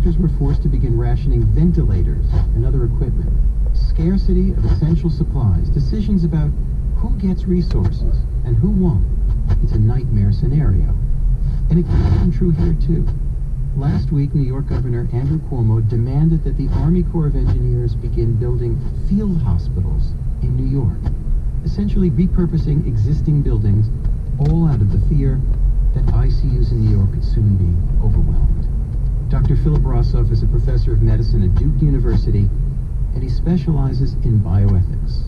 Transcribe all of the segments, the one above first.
doctors were forced to begin rationing ventilators and other equipment. Scarcity of essential supplies, decisions about who gets resources and who won't. It's a nightmare scenario. And it could have been true here, too. Last week, New York Governor Andrew Cuomo demanded that the Army Corps of Engineers begin building field hospitals in New York, essentially repurposing existing buildings, all out of the fear that ICUs in New York could soon be overwhelmed. Dr. Philip Rossoff is a professor of medicine at Duke University, and he specializes in bioethics.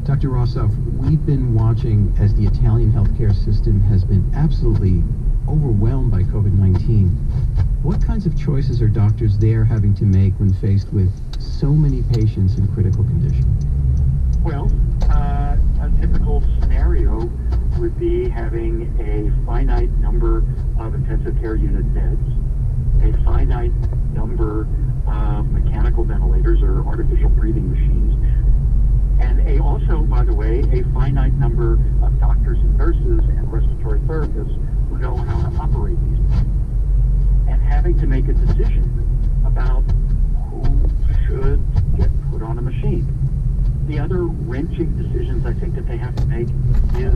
Dr. Rossoff, we've been watching as the Italian healthcare system has been absolutely overwhelmed by COVID-19. What kinds of choices are doctors there having to make when faced with so many patients in critical condition? Well, a typical scenario would be having a finite number of intensive care unit beds, a finite number of mechanical ventilators or artificial breathing machines, and also, by the way, a finite number of doctors and nurses and respiratory therapists who know how to operate these machines. And having to make a decision about who should get put on a machine. The other wrenching decisions I think that they have to make is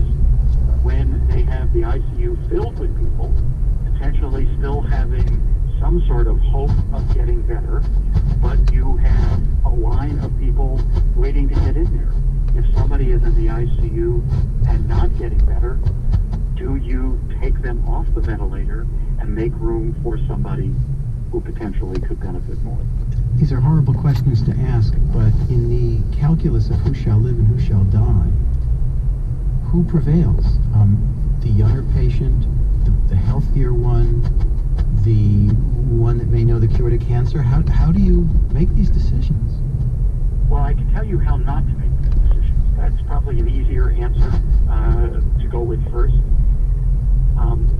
when they have the ICU filled with people, potentially still having some sort of hope of getting better, but you have a line of people waiting to get in there. If somebody is in the ICU and not getting better, do you take them off the ventilator and make room for somebody who potentially could benefit more? These are horrible questions to ask, but in the calculus of who shall live and who shall die, who prevails? The younger patient, the healthier one, the one that may know the cure to cancer? How do you make these decisions? Well, I can tell you how not to make these decisions. That's probably an easier answer to go with first.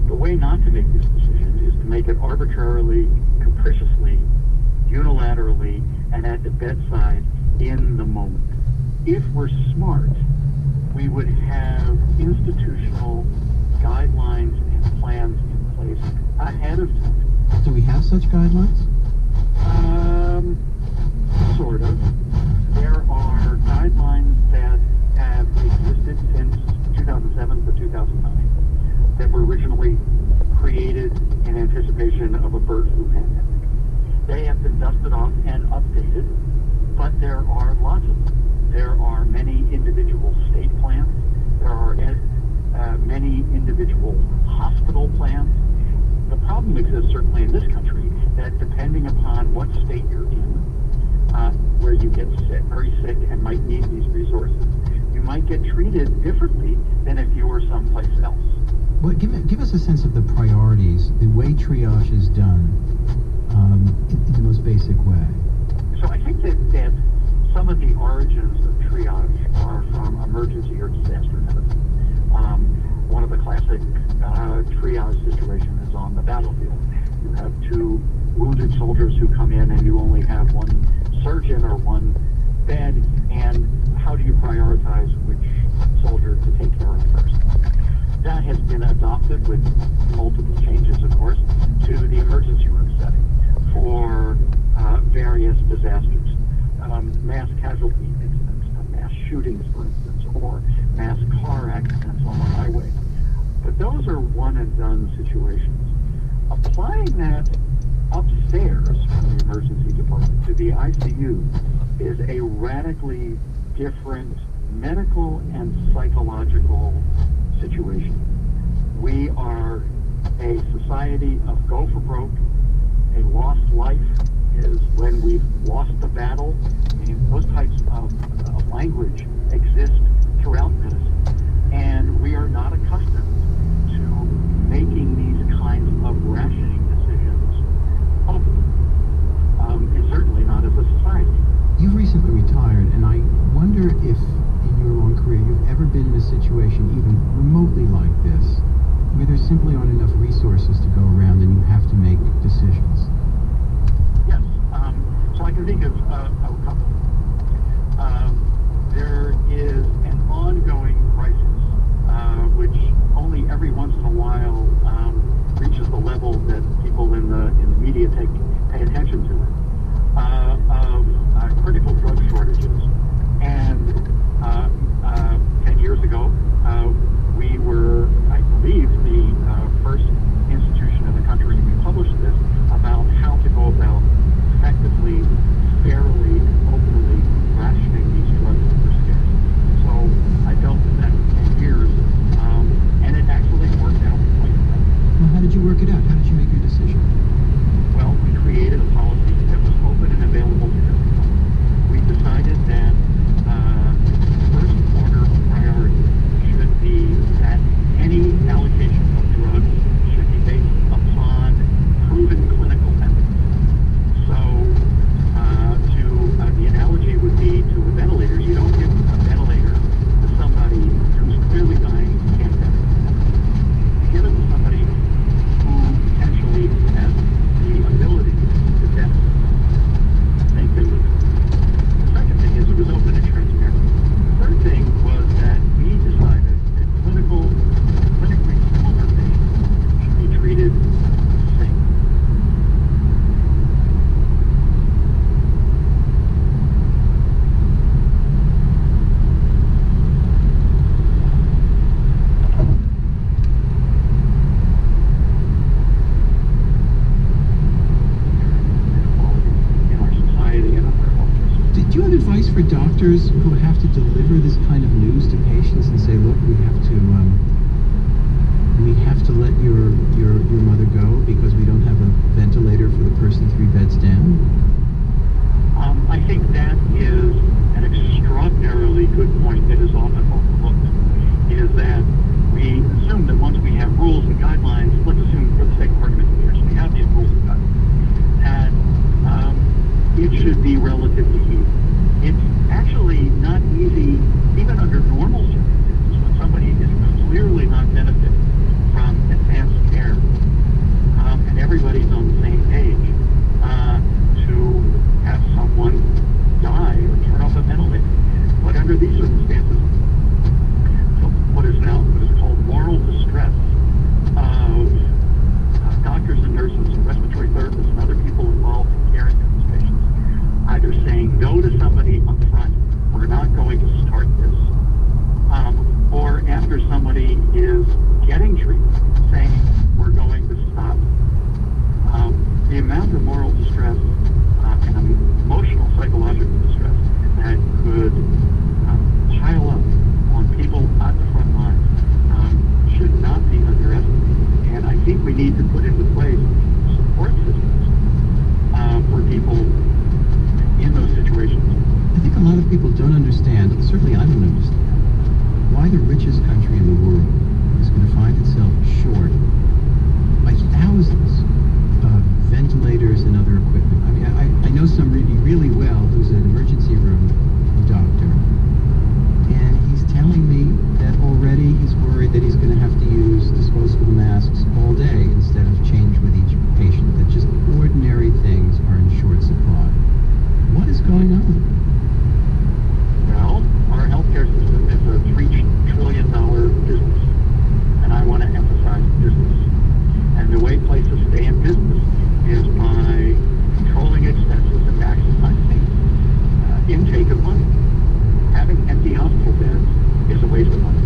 The way not to make this decision is to make it arbitrarily, capriciously, unilaterally, and at the bedside in the moment. If we're smart, we would have institutional guidelines and plans in place ahead of time. Do we have such guidelines? Sort of. There are guidelines that have existed since 2007 to 2009 that were originally created in anticipation of a bird flu pandemic. They have been dusted off and updated, but there are lots of them. There are many individual state plans. There are many individual hospital plans. The problem exists certainly in this country that depending upon what state you're in, where you get sick, very sick and might need these resources, you might get treated differently than if you were someplace else. Well, give us a sense of the priorities, the way triage is done in the most basic way. So I think that some of the origins of triage are from emergency or disaster medicine. One of the classic triage situations is on the battlefield. You have two wounded soldiers who come in and you only have one surgeon or one bed, and how do you prioritize which soldier to take care of first? That has been adopted with multiple changes, of course, to the emergency room setting for various disasters, mass casualty incidents, mass shootings, for instance, or mass car accidents on the highway. But those are one-and-done situations. Applying that upstairs from the emergency department to the ICU is a radically different medical and psychological situation. We are a society of go for broke. A lost life is when we've lost the battle. I mean, those types of language exist throughout medicine. And we are not accustomed to making these kinds of rationing decisions openly. And certainly not as a society. You've recently retired, and I wonder if in your long career you've ever been in a situation even remotely like this, where there simply aren't enough resources to go around and you have to make decisions. Yes. So I can think of a couple. There is an ongoing crisis, which only every once in a while reaches the level that people in the media pay you have advice for doctors who have to deliver this kind of news to patients and say, look, we have to let your mother go because we don't have a ventilator for the person 3 beds down? I think that is an extraordinarily good point that is often overlooked, is that we assume that once we have rules and guidelines, let's assume for the sake of argument here, we have these rules and guidelines, that it should be relatively easy. It's actually not easy, even under normal circumstances, when somebody is clearly not benefiting from advanced care, and everybody's on the same page, to have someone die or turn off a ventilator. But under these circumstances, what is called moral distress of doctors and nurses and respiratory therapists and other people involved in caring for these patients, either saying no to somebody up front, we're not going to start this, or after somebody is getting treatment, saying we're going to stop. The amount of moral distress and emotional, psychological distress that could pile up on people at the front lines should not be underestimated. And I think we need to put into place support systems for people in those situations. I think a lot of people don't understand, certainly I don't understand, why the richest country in the world is going to find itself short by thousands of ventilators and other equipment. I mean, I know somebody really well who's an emergency room doctor, and he's telling me that already he's worried that he's going to have to use disposable masks all day instead of change with each patient, that just ordinary things are in short supply. What is going on? Well, our healthcare system is a $3 trillion business, and I want to emphasize business. And the way places stay in business is by controlling expenses and maximizing intake of money. Having empty hospital beds is a waste of money.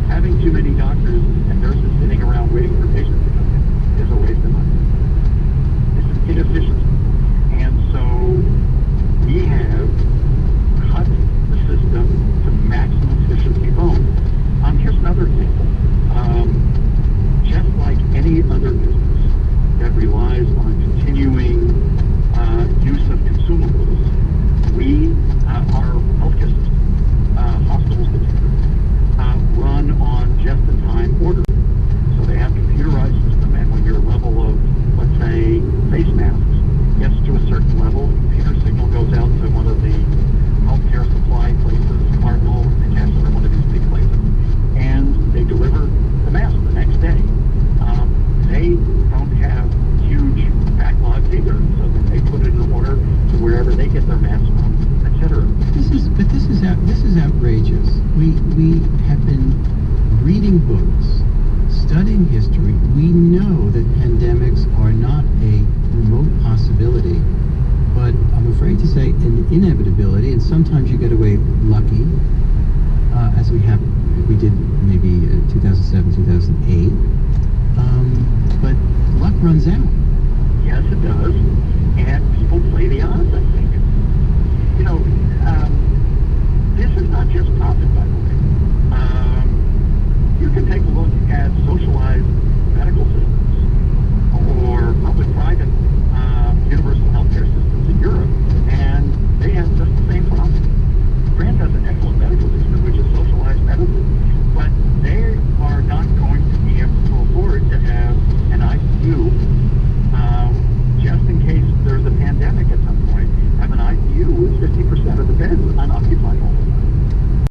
Having too many doctors and nurses sitting around waiting for patients to come in is a waste of money. It's an inefficiency. And so we have cut the system to maximum efficiency bone. Here's another example. Just like any other business that relies on continuing use of consumables, our healthcare system, hospitals particularly, run on just-in-time ordering. So they have computerized system, and when your level of, let's say, face masks gets to a certain level, the computer signal goes out to one of the healthcare supply places, Cardinal, McKesson, or one of these big places, and they deliver the mask the next day. They don't have huge backlogs either, so then they put it in order to wherever they get their masks from, etc. This is outrageous. We have been reading books, studying history. We know that pandemics are not a remote possibility, but I'm afraid to say an inevitability, and sometimes you get away lucky, as we did maybe 2007, 2008. But luck runs out. Yes, it does. And people play the odds, I think.